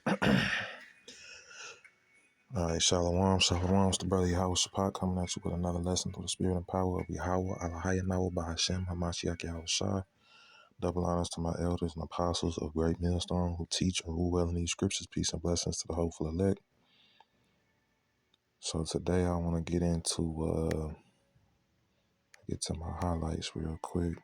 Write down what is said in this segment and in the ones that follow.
All right, Shalom, Shalom. It's the brother Yahweh Shaphat coming at you with another lesson through the spirit and power of Yahweh, Alahayanahu, Bahashem, Hamashiach Yahweh Shai. Double honors to my elders and apostles of Great Millstone who teach and rule well in these scriptures. Peace and blessings to the hopeful elect. So today I want to get to my highlights real quick.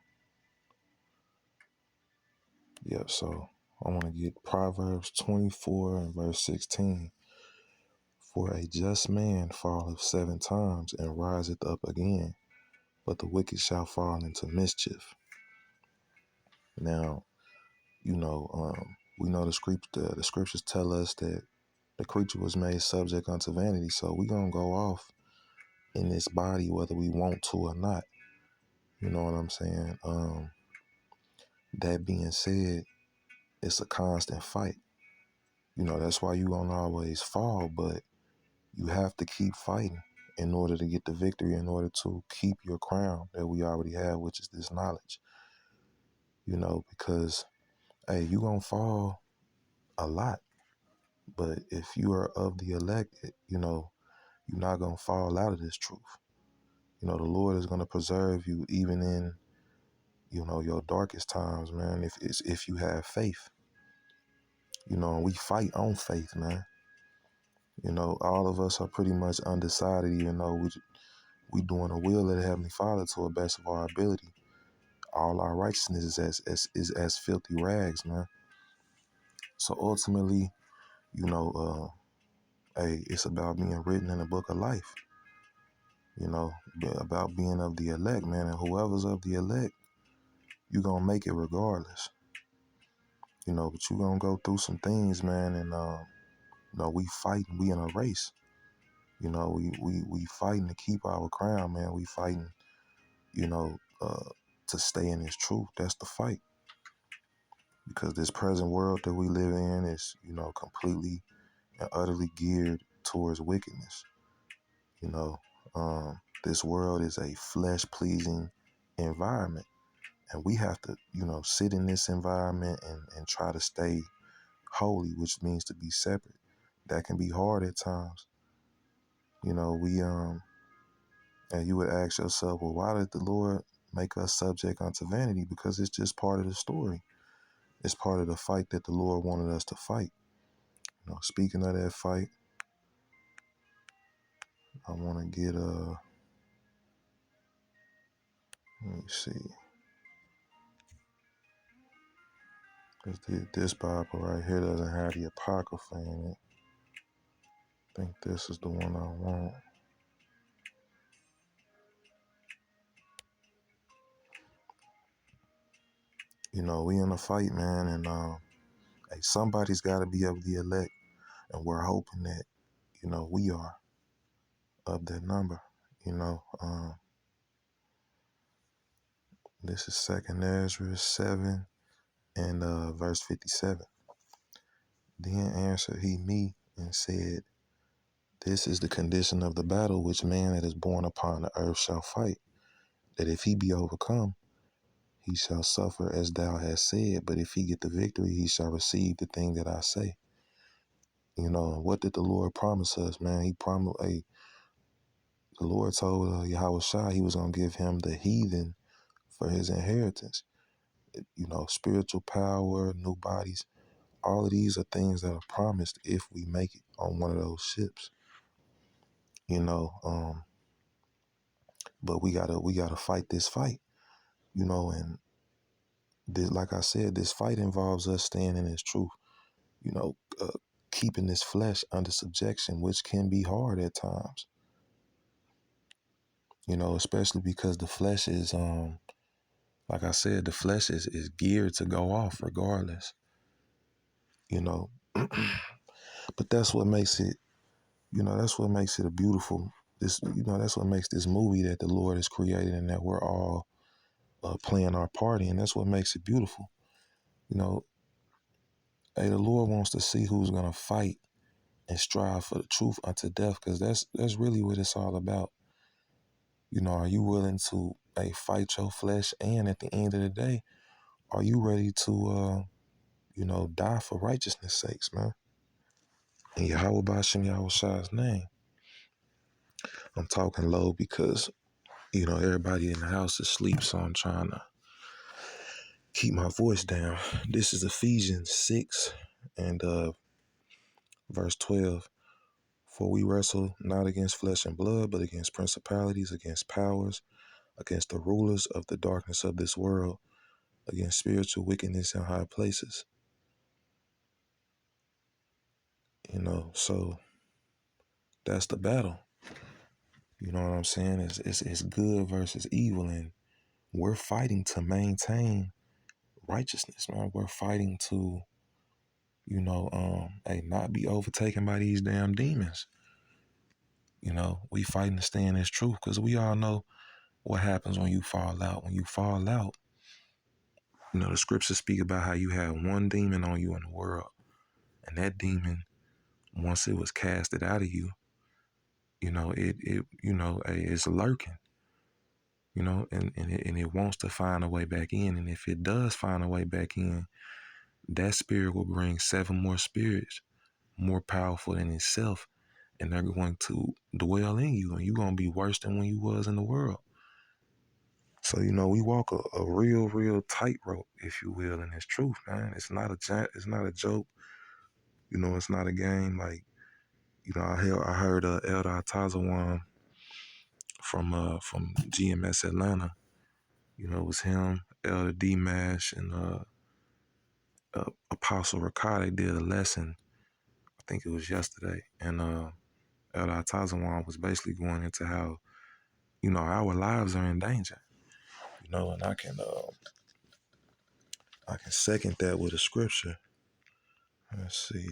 Yep, so I want to get Proverbs 24 and verse 16. For a just man falleth 7 times and riseth up again, but the wicked shall fall into mischief. Now, we know the scriptures tell us that the creature was made subject unto vanity. So we gonna go off in this body whether we want to or not. You know what I'm saying? That being said, it's a constant fight. That's why you won't always fall, but you have to keep fighting in order to get the victory, in order to keep your crown that we already have, which is this knowledge. Because hey, you gonna fall a lot. But if you are of the elect, you're not going to fall out of this truth. The Lord is going to preserve you even in, your darkest times, man, if you have faith. And we fight on faith, man. All of us are pretty much undecided, even though we doing the will of the Heavenly Father to the best of our ability. All our righteousness is as filthy rags, man. So ultimately, hey, it's about being written in the book of life. About being of the elect, man. And whoever's of the elect, you're going to make it regardless. But you're going to go through some things, man. And, we fighting. We in a race. We fighting to keep our crown, man. We fighting, to stay in this truth. That's the fight. Because this present world that we live in is, completely and utterly geared towards wickedness. This world is a flesh-pleasing environment. And we have to, sit in this environment and try to stay holy, which means to be separate. That can be hard at times. And you would ask yourself, well, why did the Lord make us subject unto vanity? Because it's just part of the story. It's part of the fight that the Lord wanted us to fight. Speaking of that fight, I want to get, let me see. This Bible right here doesn't have the Apocrypha in it. I think this is the one I want. We in a fight, man, and hey, somebody's got to be of the elect, and we're hoping that, we are of that number. This is 2nd Ezra 7 and verse 57. Then answered he me and said, this is the condition of the battle which man that is born upon the earth shall fight, that if he be overcome, he shall suffer as thou hast said, but if he get the victory, he shall receive the thing that I say. What did the Lord promise us, man? He promised, the Lord told Yahweh Shai he was going to give him the heathen for his inheritance. Spiritual power, new bodies, all of these are things that are promised if we make it on one of those ships. But we gotta fight this fight, and this, like I said, this fight involves us staying in His truth, uh, keeping this flesh under subjection, which can be hard at times, especially because the flesh is, like I said, the flesh is geared to go off regardless, but that's what makes it, that's what makes it a beautiful, that's what makes this movie that the Lord has created and that we're all playing our part in. That's what makes it beautiful. Hey, the Lord wants to see who's going to fight and strive for the truth unto death, because that's really what it's all about. Are you willing to fight your flesh? And at the end of the day, are you ready to, die for righteousness' sakes, man? In Yahweh Bashem Yahweh name. I'm talking low because, everybody in the house is asleep, so I'm trying to keep my voice down. This is Ephesians 6 and verse 12. For we wrestle not against flesh and blood, but against principalities, against powers, against the rulers of the darkness of this world, against spiritual wickedness in high places. So that's the battle. You know what I'm saying? It's good versus evil, and we're fighting to maintain righteousness, man. We're fighting to, not be overtaken by these damn demons. We fighting to stay in this truth because we all know what happens when you fall out. When you fall out, the scriptures speak about how you have one demon on you in the world, and that demon, once it was casted out of you, it's lurking, and it wants to find a way back in. And if it does find a way back in, that spirit will bring 7 more spirits more powerful than itself, and they're going to dwell in you, and you're going to be worse than when you was in the world. So, we walk a real tightrope, if you will, in this truth, man. It's not a joke. It's not a game. Like, I heard Elder Atazawan from GMS Atlanta. It was him, Elder D-Mash, and Apostle Rakade did a lesson. I think it was yesterday. And Elder Atazawan was basically going into how, our lives are in danger. And I can second that with a scripture. Let's see.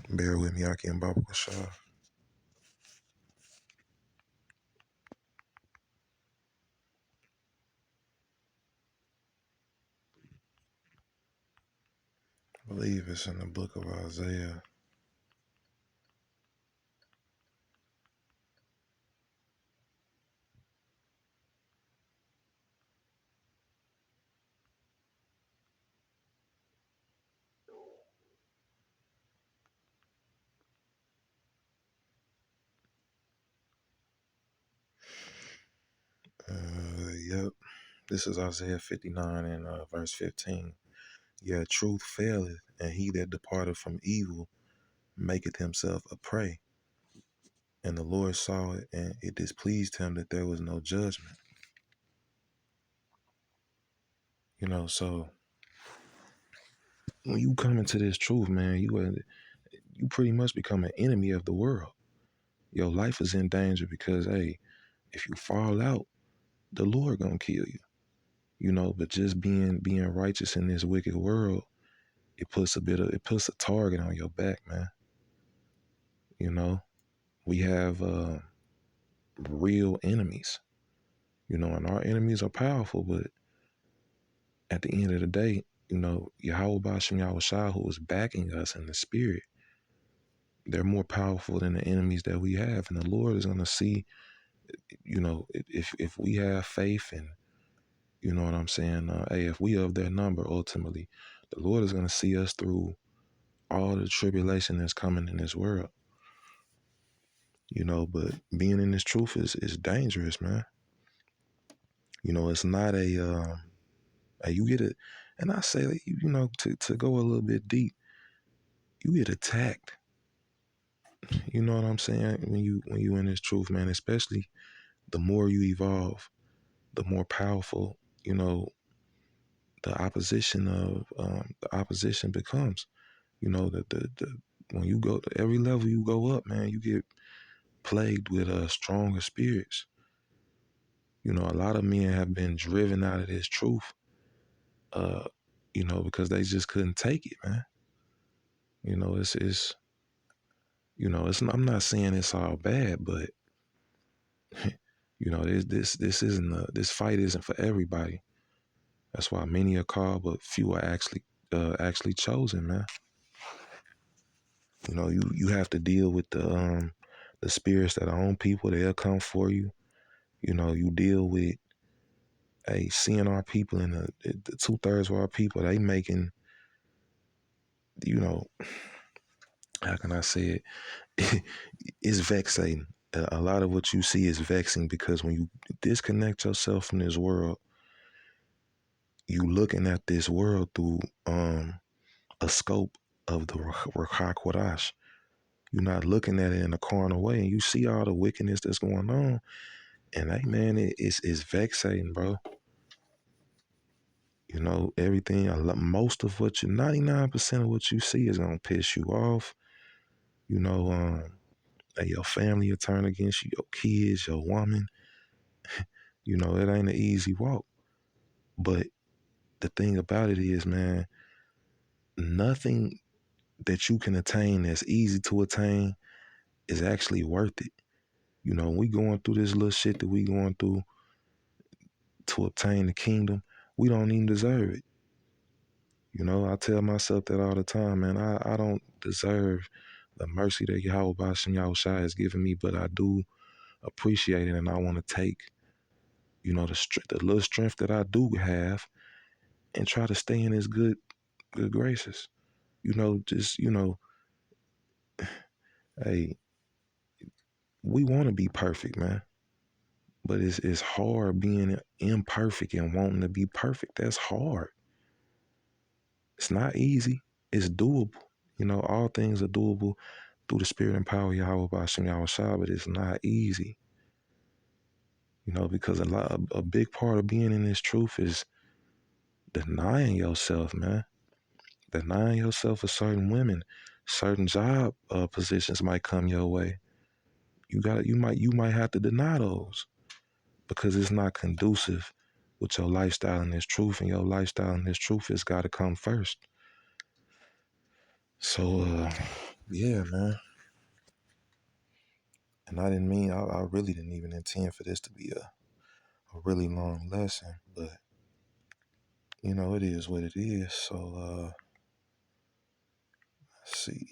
Bear with me, Aki and Baba Kashar. I believe it's in the book of Isaiah. Yep. This is Isaiah 59 and verse 15. Yeah, truth faileth, and he that departed from evil maketh himself a prey. And the Lord saw it, and it displeased him that there was no judgment. So when you come into this truth, man, you pretty much become an enemy of the world. Your life is in danger because, hey, if you fall out, the Lord gonna kill you. But just being righteous in this wicked world, it puts a target on your back, man. We have real enemies, and our enemies are powerful, but at the end of the day, Yahweh Bashem Yahushua, who is backing us in the spirit, they're more powerful than the enemies that we have. And the Lord is going to see, if we have faith, and you know what I'm saying, hey, if we of their number, ultimately, the Lord is going to see us through all the tribulation that's coming in this world. But being in this truth is dangerous, man. It's not you get it. And I say, to go a little bit deep, you get attacked. You know what I'm saying? When you in this truth, man, especially the more you evolve, the more powerful, the opposition becomes. The when you go to every level you go up, man, you get plagued with stronger spirits. A lot of men have been driven out of this truth, because they just couldn't take it, man. I'm not saying it's all bad, but this isn't this fight isn't for everybody. That's why many are called, but few are actually chosen, man. You have to deal with the spirits that are on people. They'll come for you. You deal with seeing our people, and the 2/3 of our people, they making, you know, how can I say it? It's vexing. A lot of what you see is vexing, because when you disconnect yourself from this world, you looking at this world through a scope of the Ruach Kodesh. You're not looking at it in a carnal way, and you see all the wickedness that's going on. And hey, man, it's vexating, bro. Everything, most of what 99% of what you see is gonna piss you off. Your family will turn against you, your kids, your woman. It ain't an easy walk. But the thing about it is, man, nothing that you can attain that's easy to attain is actually worth it. We going through this little shit that we going through to obtain the kingdom. We don't even deserve it. I tell myself that all the time, man. I don't deserve the mercy that Yahweh Bashem Yahushua has given me, but I do appreciate it, and I want to take, the little strength that I do have, and try to stay in His good graces. Just hey, we want to be perfect, man, but it's hard being imperfect and wanting to be perfect. That's hard. It's not easy. It's doable. All things are doable through the spirit and power of Yahweh Bashem Yahushua, but it's not easy. Because a big part of being in this truth is denying yourself, man. Denying yourself for certain women, certain job positions might come your way. You might have to deny those, because it's not conducive with your lifestyle in this truth, and your lifestyle in this truth has got to come first. So, yeah, man. And I really didn't even intend for this to be a really long lesson, but it is what it is. So, let's see.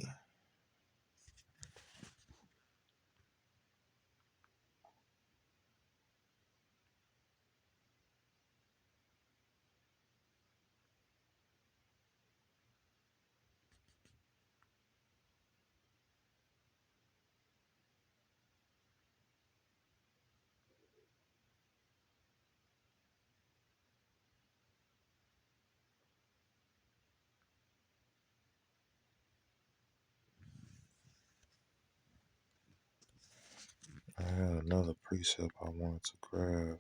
I had another precept I wanted to grab.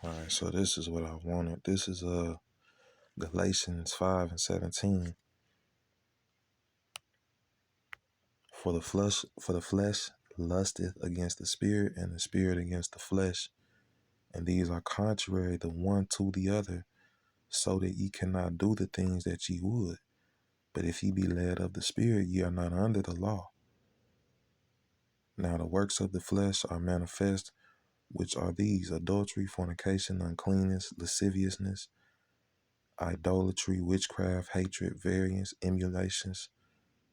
All right, so this is what I wanted. This is Galatians 5:17. For the flesh lusteth against the spirit, and the spirit against the flesh, and these are contrary the one to the other, so that ye cannot do the things that ye would. But if ye be led of the spirit, ye are not under the law. Now the works of the flesh are manifest, which are these: adultery, fornication, uncleanness, lasciviousness, idolatry, witchcraft, hatred, variance, emulations,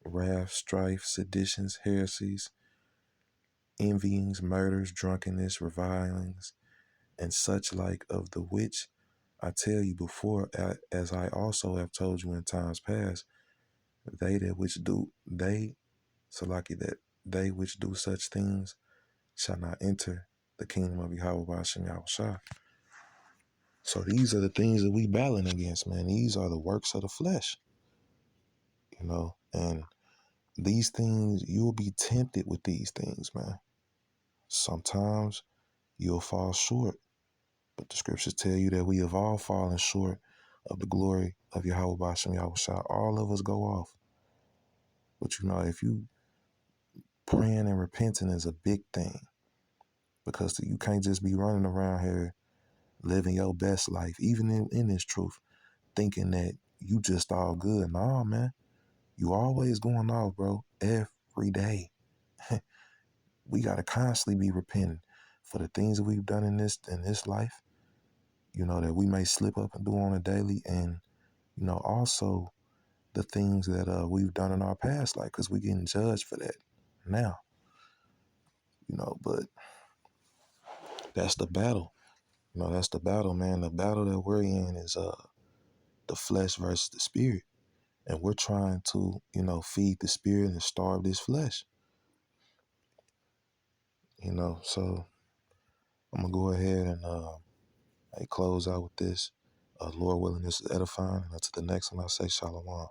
wrath, strife, seditions, heresies, envyings, murders, drunkenness, revilings, and such like, of the which I tell you before, as I also have told you in times past, that they which do such things shall not enter the kingdom of Yahweh Bashem Yahushua. So these are the things that we battling against, man. These are the works of the flesh, and these things, you'll be tempted with these things, man. Sometimes you'll fall short, but the scriptures tell you that we have all fallen short of the glory of Yahweh Bashem Yahushua. All of us go off. But if you praying and repenting is a big thing, because you can't just be running around here living your best life, even in this truth, thinking that you just all good. Nah, man. You always going off, bro. Every day. We got to constantly be repenting. for the things that we've done in this life, you know, that we may slip up and do on a daily, and, you know, also the things that we've done in our past life, because we're getting judged for that now, you know. But that's the battle. You know, that's the battle, man. The battle that we're in is the flesh versus the spirit. And we're trying to, you know, feed the spirit and starve this flesh. You know, so I'm gonna go ahead and close out with this. Lord willing, this is edifying. And until the next one, I'll say shalom.